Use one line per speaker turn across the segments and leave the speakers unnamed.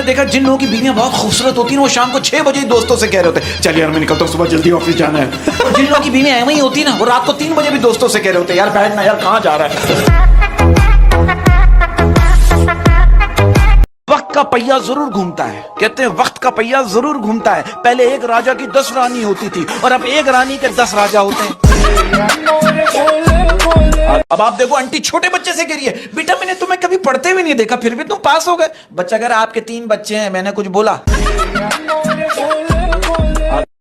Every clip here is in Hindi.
मैंने देखा जिन लोगों की बीवियां बहुत खूबसूरत होती हैं वो शाम को 6 बजे ही दोस्तों से कह रहे होते हैं, चल यार मैं निकलता हूँ, सुबह जल्दी ऑफिस जाना है। और जिन लोगों की बीवियां ऐਵੇਂ ही होती ना, वो रात को 3 बजे भी दोस्तों से कह रहे होते हैं, यार बैठ ना यार, कहाँ जा रहा है। वक्त का पहिया जरूर घूमता है, कहते हैं वक्त का पहिया जरूर घूमता है। पहले एक राजा की 10 रानी होती थी और अब एक रानी के 10 राजा होते हैं। अब आप देखो आंटी छोटे बच्चे से कह रही है, बेटा मैंने तुम्हें कभी पढ़ते भी नहीं देखा फिर भी तुम पास हो गए। बच्चा कह रहा है आपके 3 बच्चे हैं, मैंने कुछ बोला?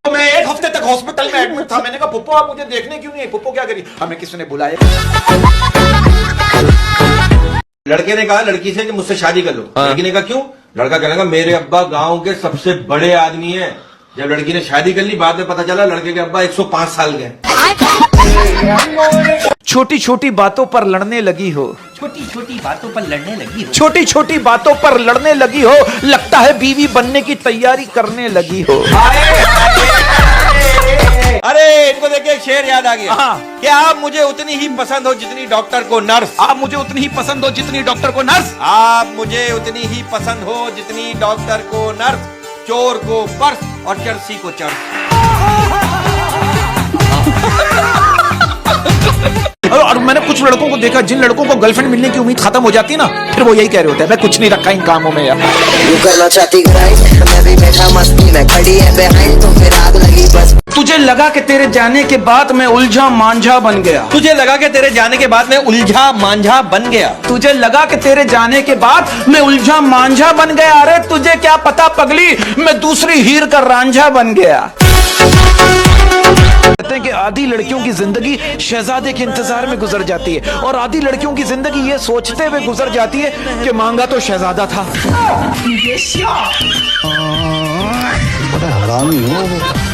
मैं 1 हफ्ते तक हॉस्पिटल में एडमिट था, मैंने कहा पुप्पो आप मुझे देखने क्यों नहीं आई? पुप्पो क्या करी? हमें किसी ने बुलाया।
लड़के ने कहा लड़की से कि मुझसे शादी कर लो। लड़की ने कहा क्यों? लड़का कहने लगा मेरे अब्बा गांव के सबसे बड़े आदमी हैं। जब लड़की ने शादी कर ली, बाद में पता चला लड़के के अब्बा 105 साल के।
छोटी छोटी बातों पर लड़ने लगी हो,
छोटी छोटी बातों पर लड़ने लगी हो,
छोटी छोटी बातों पर लड़ने लगी हो, लगता है बीवी बनने की तैयारी करने लगी हो।
अरे इनको देख के एक शेर याद आ गया।
हाँ।
कि आप मुझे उतनी ही पसंद हो जितनी डॉक्टर को नर्स।
आप मुझे उतनी ही पसंद हो जितनी डॉक्टर को नर्स।
आप मुझे उतनी ही पसंद हो जितनी डॉक्टर को नर्स, चोर को पर्स और चरसी को चर्स।
और मैंने कुछ लड़कों को देखा, जिन लड़कों को गर्लफ्रेंड मिलने की उम्मीद खत्म हो जाती है ना, फिर वो यही कह रहे होते हैं मैं कुछ नहीं रखा इन कामों में यार।
तू करना चाहती ग्राइंड, मैं भी बैठा मस्ती में, खड़ी है बिहाइंड तो फिर आग लगी बस।
तुझे लगा कि तेरे जाने के बाद मैं उलझा मांझा बन गया।
तुझे लगा कि तेरे जाने के बाद मैं उलझा मांझा बन गया।
तुझे लगा कि तेरे जाने के बाद मैं उलझा मांझा बन गया। अरे तुझे क्या पता पगली, मैं दूसरी हीर का रांझा बन गया। कहते हैं कि आधी लड़कियों की जिंदगी शहजादे के इंतजार में गुजर जाती है और आधी लड़कियों की जिंदगी ये सोचते हुए गुजर जाती है कि मांगा तो शहजादा था।
बड़ा हरामी हो।